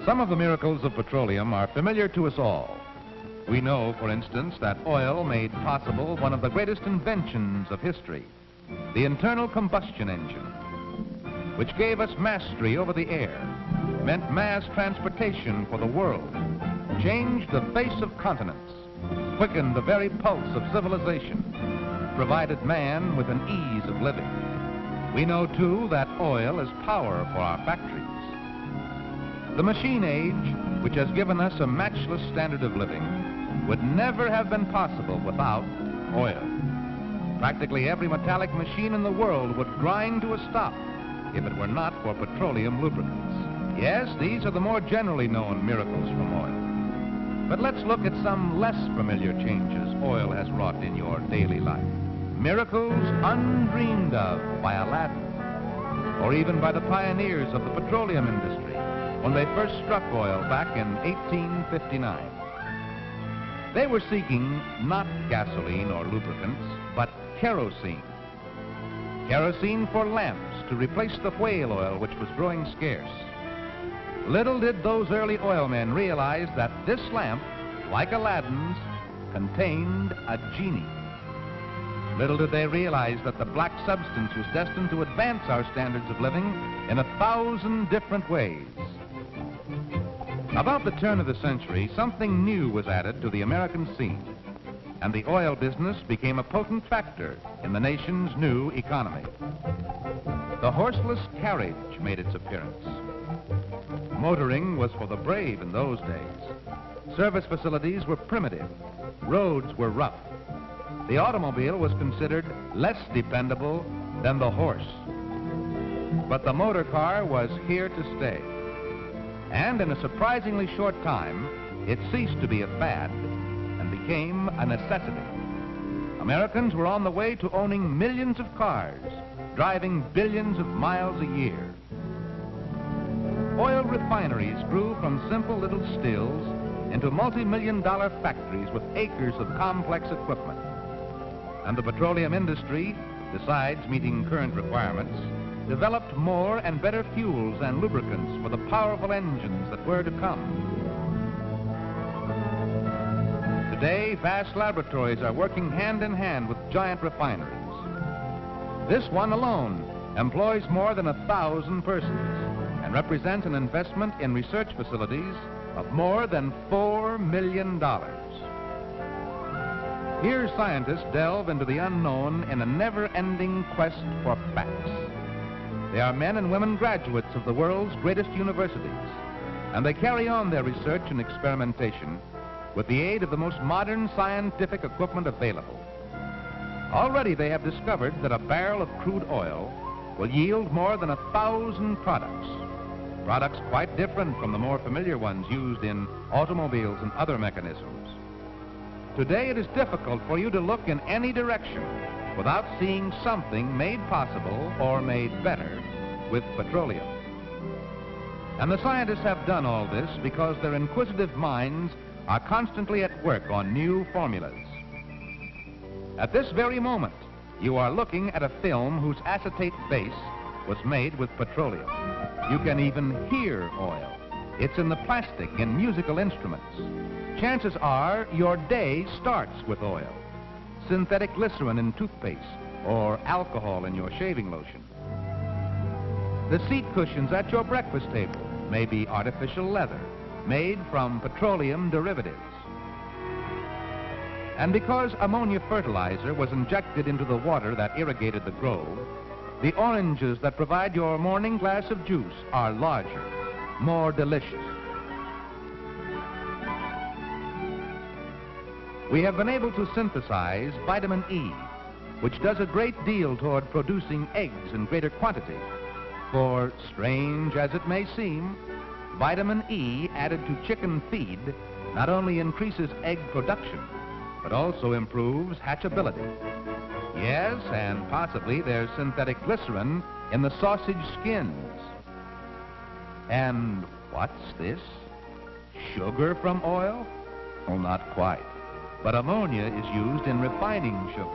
Some of the miracles of petroleum are familiar to us all. We know, for instance, that oil made possible one of the greatest inventions of history, the internal combustion engine, which gave us mastery over the air, meant mass transportation for the world, changed the face of continents, quickened the very pulse of civilization, provided man with an ease of living. We know, too, that oil is power for our factories. The machine age, which has given us a matchless standard of living, would never have been possible without oil. Practically every metallic machine in the world would grind to a stop if it were not for petroleum lubricants. Yes, these are the more generally known miracles from oil. But let's look at some less familiar changes oil has wrought in your daily life. Miracles undreamed of by Aladdin, or even by the pioneers of the petroleum industry when they first struck oil back in 1859. They were seeking not gasoline or lubricants, but kerosene. Kerosene for lamps to replace the whale oil which was growing scarce. Little did those early oilmen realize that this lamp, like Aladdin's, contained a genie. Little did they realize that the black substance was destined to advance our standards of living in 1,000 different ways. About the turn of the century, something new was added to the American scene, and the oil business became a potent factor in the nation's new economy. The horseless carriage made its appearance. Motoring was for the brave in those days. Service facilities were primitive. Roads were rough. The automobile was considered less dependable than the horse. But the motor car was here to stay. And in a surprisingly short time, it ceased to be a fad and became a necessity. Americans were on the way to owning millions of cars, driving billions of miles a year. Oil refineries grew from simple little stills into multi-million-dollar factories with acres of complex equipment. And the petroleum industry, besides meeting current requirements, developed more and better fuels and lubricants for the powerful engines that were to come. Today, vast laboratories are working hand in hand with giant refineries. This one alone employs more than 1,000 persons and represents an investment in research facilities of more than $4 million. Here, scientists delve into the unknown in a never-ending quest for facts. They are men and women graduates of the world's greatest universities, and they carry on their research and experimentation with the aid of the most modern scientific equipment available. Already they have discovered that a barrel of crude oil will yield more than 1,000 products. Products quite different from the more familiar ones used in automobiles and other mechanisms. Today it is difficult for you to look in any direction without seeing something made possible or made better with petroleum. And the scientists have done all this because their inquisitive minds are constantly at work on new formulas. At this very moment, you are looking at a film whose acetate base was made with petroleum. You can even hear oil. It's in the plastic in musical instruments. Chances are your day starts with oil. Synthetic glycerin in toothpaste, or alcohol in your shaving lotion. The seat cushions at your breakfast table may be artificial leather, made from petroleum derivatives. And because ammonia fertilizer was injected into the water that irrigated the grove, the oranges that provide your morning glass of juice are larger, more delicious. We have been able to synthesize vitamin E, which does a great deal toward producing eggs in greater quantity. For, strange as it may seem, vitamin E added to chicken feed not only increases egg production, but also improves hatchability. Yes, and possibly there's synthetic glycerin in the sausage skins. And what's this? Sugar from oil? Well, not quite. But ammonia is used in refining sugar.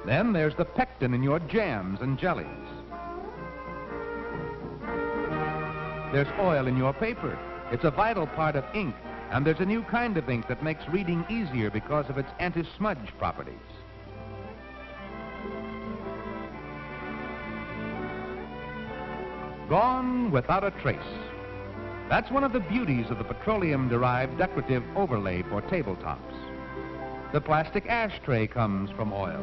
Then there's the pectin in your jams and jellies. There's oil in your paper, It's a vital part of ink, and there's a new kind of ink that makes reading easier because of its anti-smudge properties. Gone without a trace. That's one of the beauties of the petroleum-derived decorative overlay for tabletops. The plastic ashtray comes from oil.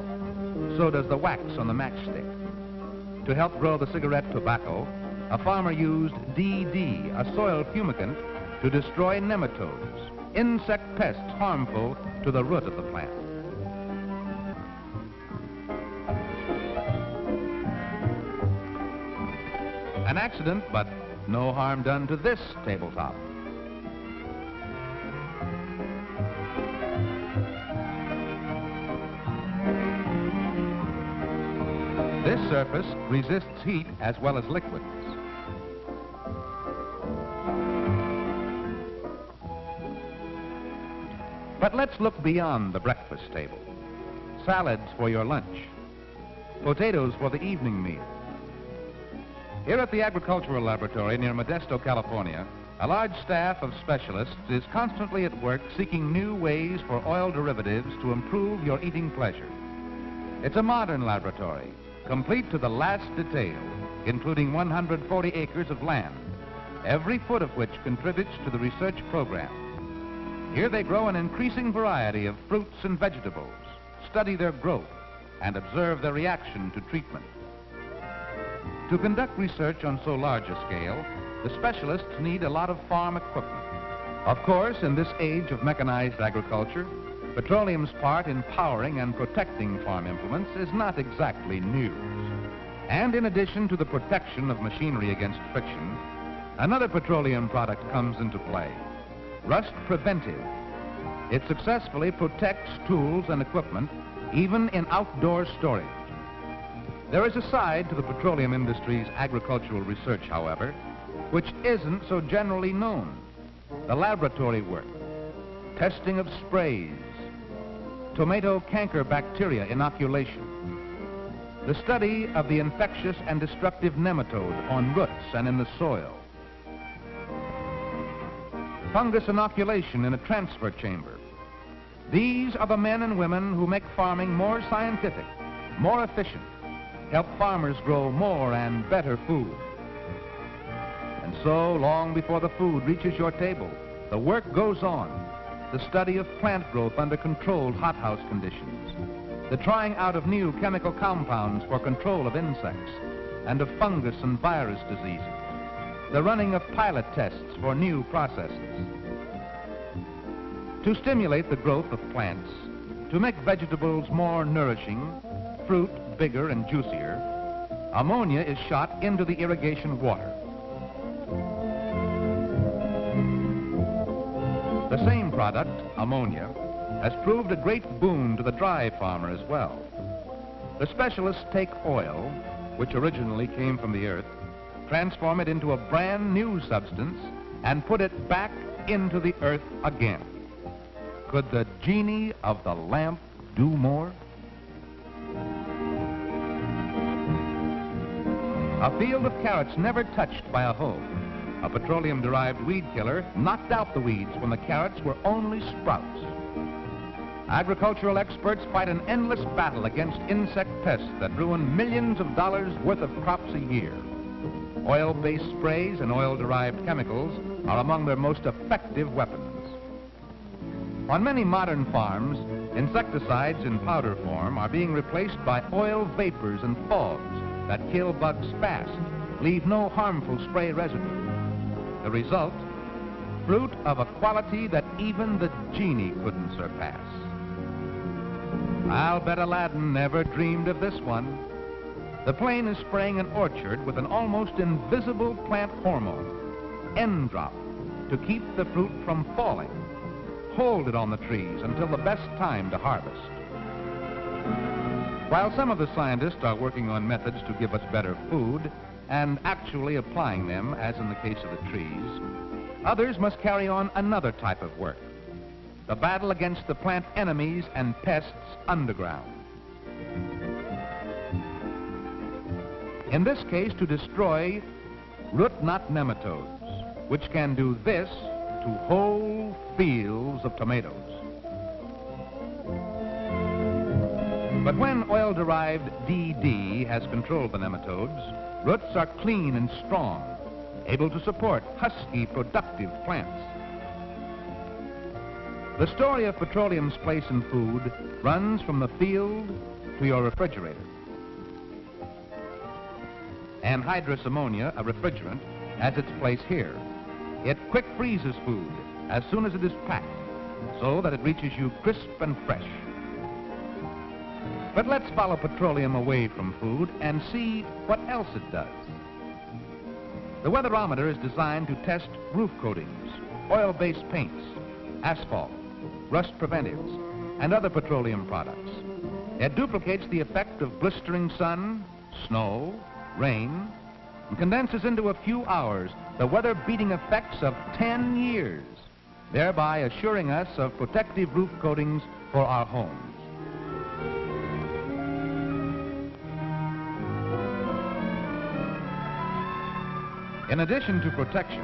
So does the wax on the matchstick. To help grow the cigarette tobacco, a farmer used DD, a soil fumigant, to destroy nematodes, insect pests harmful to the root of the plant. An accident, but no harm done to this tabletop. This surface resists heat as well as liquids. But let's look beyond the breakfast table. Salads for your lunch. Potatoes for the evening meal. Here at the Agricultural Laboratory near Modesto, California, a large staff of specialists is constantly at work seeking new ways for oil derivatives to improve your eating pleasure. It's a modern laboratory, complete to the last detail, including 140 acres of land, every foot of which contributes to the research program. Here they grow an increasing variety of fruits and vegetables, study their growth, and observe their reaction to treatment. To conduct research on so large a scale, the specialists need a lot of farm equipment. Of course, in this age of mechanized agriculture, petroleum's part in powering and protecting farm implements is not exactly news. And in addition to the protection of machinery against friction, another petroleum product comes into play: rust preventive. It successfully protects tools and equipment, even in outdoor storage. There is a side to the petroleum industry's agricultural research, however, which isn't so generally known: the laboratory work, testing of sprays, tomato canker bacteria inoculation, the study of the infectious and destructive nematode on roots and in the soil, fungus inoculation in a transfer chamber. These are the men and women who make farming more scientific, more efficient, help farmers grow more and better food. And so, long before the food reaches your table, the work goes on: the study of plant growth under controlled hothouse conditions, the trying out of new chemical compounds for control of insects and of fungus and virus diseases, the running of pilot tests for new processes. To stimulate the growth of plants, to make vegetables more nourishing, fruit bigger and juicier, ammonia is shot into the irrigation water. The same product, ammonia, has proved a great boon to the dry farmer as well. The specialists take oil, which originally came from the earth, transform it into a brand new substance, and put it back into the earth again. Could the genie of the lamp do more? A field of carrots never touched by a hoe. A petroleum-derived weed killer knocked out the weeds when the carrots were only sprouts. Agricultural experts fight an endless battle against insect pests that ruin millions of dollars worth of crops a year. Oil-based sprays and oil-derived chemicals are among their most effective weapons. On many modern farms, insecticides in powder form are being replaced by oil vapors and fogs that kill bugs fast, leave no harmful spray residue. The result? Fruit of a quality that even the genie couldn't surpass. I'll bet Aladdin never dreamed of this one. The plane is spraying an orchard with an almost invisible plant hormone, N-drop, to keep the fruit from falling. Hold it on the trees until the best time to harvest. While some of the scientists are working on methods to give us better food and actually applying them, as in the case of the trees, others must carry on another type of work: the battle against the plant enemies and pests underground. In this case, to destroy root knot nematodes, which can do this to whole fields of tomatoes. But when oil-derived DD has controlled the nematodes, roots are clean and strong, able to support husky, productive plants. The story of petroleum's place in food runs from the field to your refrigerator. Anhydrous ammonia, a refrigerant, has its place here. It quick freezes food as soon as it is packed, so that it reaches you crisp and fresh. But let's follow petroleum away from food and see what else it does. The weatherometer is designed to test roof coatings, oil-based paints, asphalt, rust preventives, and other petroleum products. It duplicates the effect of blistering sun, snow, rain, and condenses into a few hours the weather-beating effects of 10 years, thereby assuring us of protective roof coatings for our homes. In addition to protection,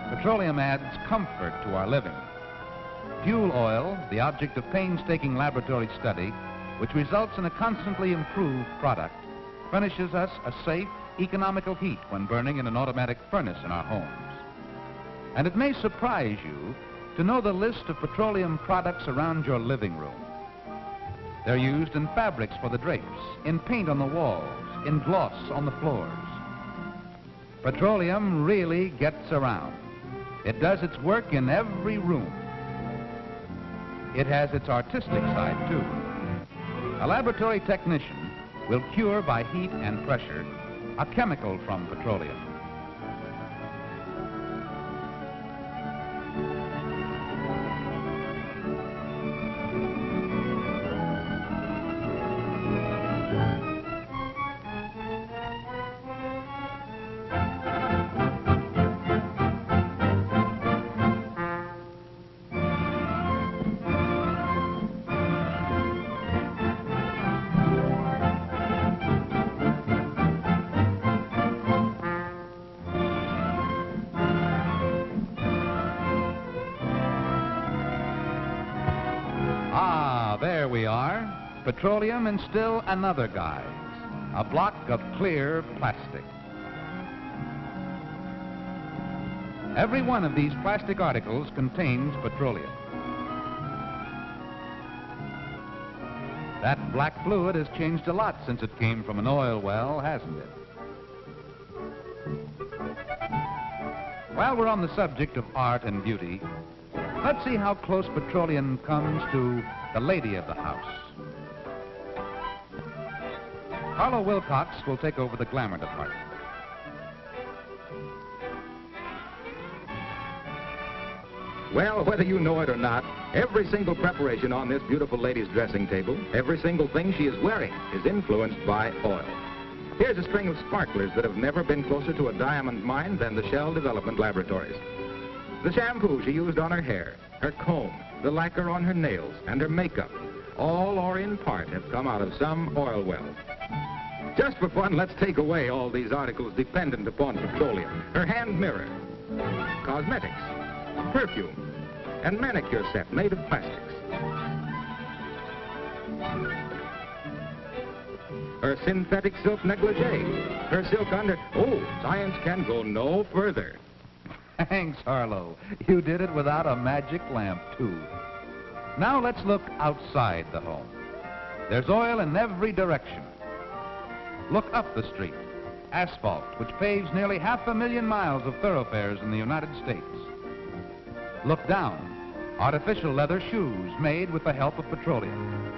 petroleum adds comfort to our living. Fuel oil, the object of painstaking laboratory study, which results in a constantly improved product, furnishes us a safe, economical heat when burning in an automatic furnace in our homes. And it may surprise you to know the list of petroleum products around your living room. They're used in fabrics for the drapes, in paint on the walls, in gloss on the floors. Petroleum really gets around. It does its work in every room. It has its artistic side, too. A laboratory technician will cure by heat and pressure a chemical from petroleum. There we are, petroleum in still another guise, a block of clear plastic. Every one of these plastic articles contains petroleum. That black fluid has changed a lot since it came from an oil well, hasn't it? While we're on the subject of art and beauty, let's see how close petroleum comes to the lady of the house. Carlo Wilcox will take over the glamour department. Well, whether you know it or not, every single preparation on this beautiful lady's dressing table, every single thing she is wearing, is influenced by oil. Here's a string of sparklers that have never been closer to a diamond mine than the Shell Development Laboratories. The shampoo she used on her hair, her comb, the lacquer on her nails, and her makeup, all or in part have come out of some oil well. Just for fun, let's take away all these articles dependent upon petroleum. Her hand mirror, cosmetics, perfume, and manicure set made of plastics. Her synthetic silk negligee, her silk under... Oh, science can go no further. Thanks, Harlow. You did it without a magic lamp, too. Now let's look outside the home. There's oil in every direction. Look up the street. Asphalt, which paves nearly 500,000 miles of thoroughfares in the United States. Look down. Artificial leather shoes made with the help of petroleum.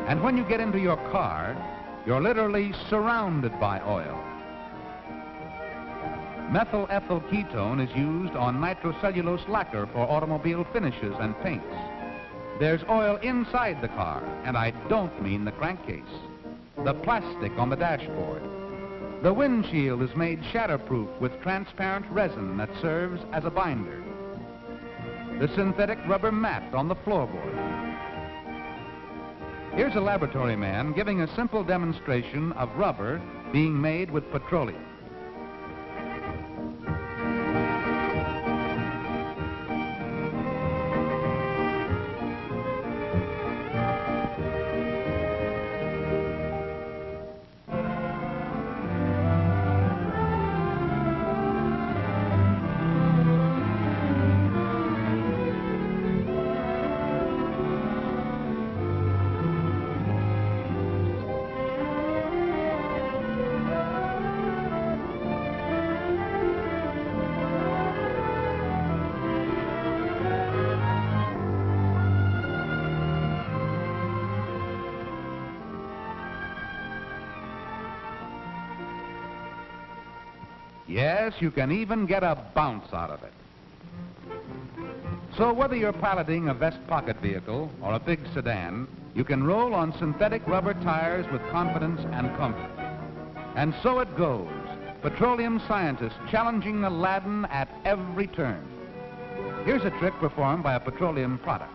And when you get into your car, you're literally surrounded by oil. Methyl ethyl ketone is used on nitrocellulose lacquer for automobile finishes and paints. There's oil inside the car, and I don't mean the crankcase. The plastic on the dashboard. The windshield is made shatterproof with transparent resin that serves as a binder. The synthetic rubber mat on the floorboard. Here's a laboratory man giving a simple demonstration of rubber being made with petroleum. Yes, you can even get a bounce out of it. So whether you're piloting a vest pocket vehicle or a big sedan, you can roll on synthetic rubber tires with confidence and comfort. And so it goes, petroleum scientists challenging Aladdin at every turn. Here's a trick performed by a petroleum product.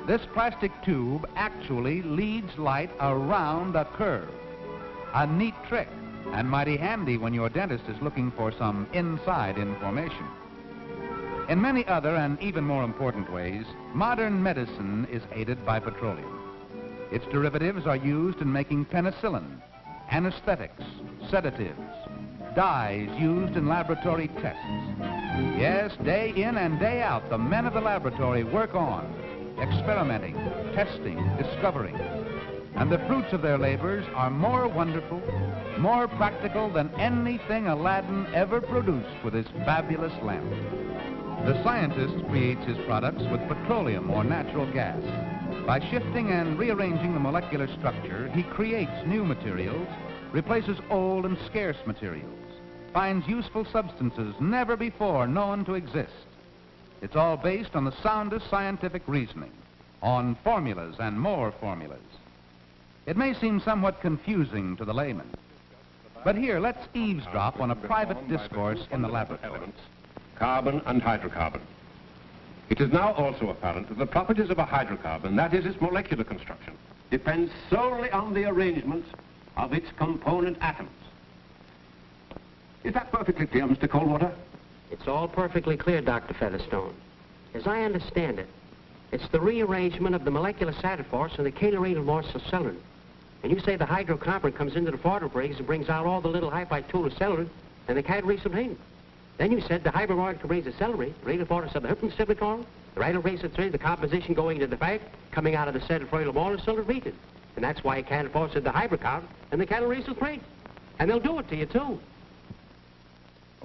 This plastic tube actually leads light around a curve. A neat trick, and mighty handy when your dentist is looking for some inside information. In many other and even more important ways, modern medicine is aided by petroleum. Its derivatives are used in making penicillin, anesthetics, sedatives, dyes used in laboratory tests. Yes, day in and day out, the men of the laboratory work on, experimenting, testing, discovering. And the fruits of their labors are more wonderful, more practical than anything Aladdin ever produced with his fabulous lamp. The scientist creates his products with petroleum or natural gas. By shifting and rearranging the molecular structure, he creates new materials, replaces old and scarce materials, finds useful substances never before known to exist. It's all based on the soundest scientific reasoning, on formulas and more formulas. It may seem somewhat confusing to the layman, but here, let's eavesdrop on a private discourse in the laboratory. Elements, carbon and hydrocarbon. It is now also apparent that the properties of a hydrocarbon, that is its molecular construction, depends solely on the arrangement of its component atoms. Is that perfectly clear, Mr. Coldwater? It's all perfectly clear, Dr. Featherstone. As I understand it, it's the rearrangement of the molecular cytophores and the chelarenyl morcellin. And you say the hydrocarbon comes into the photobreaks and brings out all the little hyphytulocellin and the catalysoprene. Then you said the hybrid brings the celery, the radiophorus of the hypnocyclicorn, the radiophrase, the composition going into the fat, coming out of the cytophorial morcellin region. And that's why it catalyses the hydrocarbon and the catalysoprene. And they'll do it to you, too.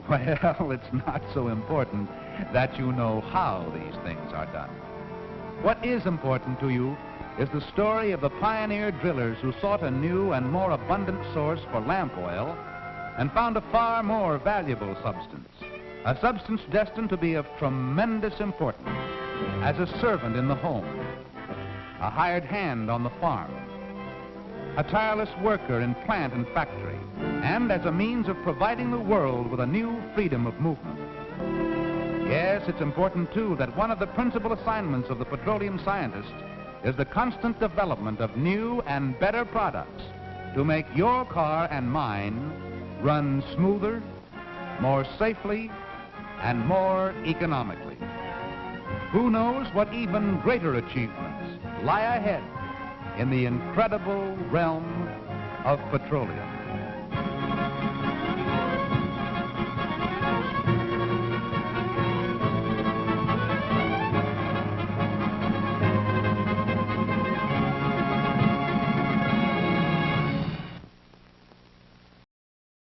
Well, it's not so important that you know how these things are done. What is important to you is the story of the pioneer drillers who sought a new and more abundant source for lamp oil and found a far more valuable substance, a substance destined to be of tremendous importance as a servant in the home, a hired hand on the farm, a tireless worker in plant and factory, and as a means of providing the world with a new freedom of movement. Yes, it's important, too, that one of the principal assignments of the petroleum scientist is the constant development of new and better products to make your car and mine run smoother, more safely, and more economically. Who knows what even greater achievements lie ahead in the incredible realm of petroleum.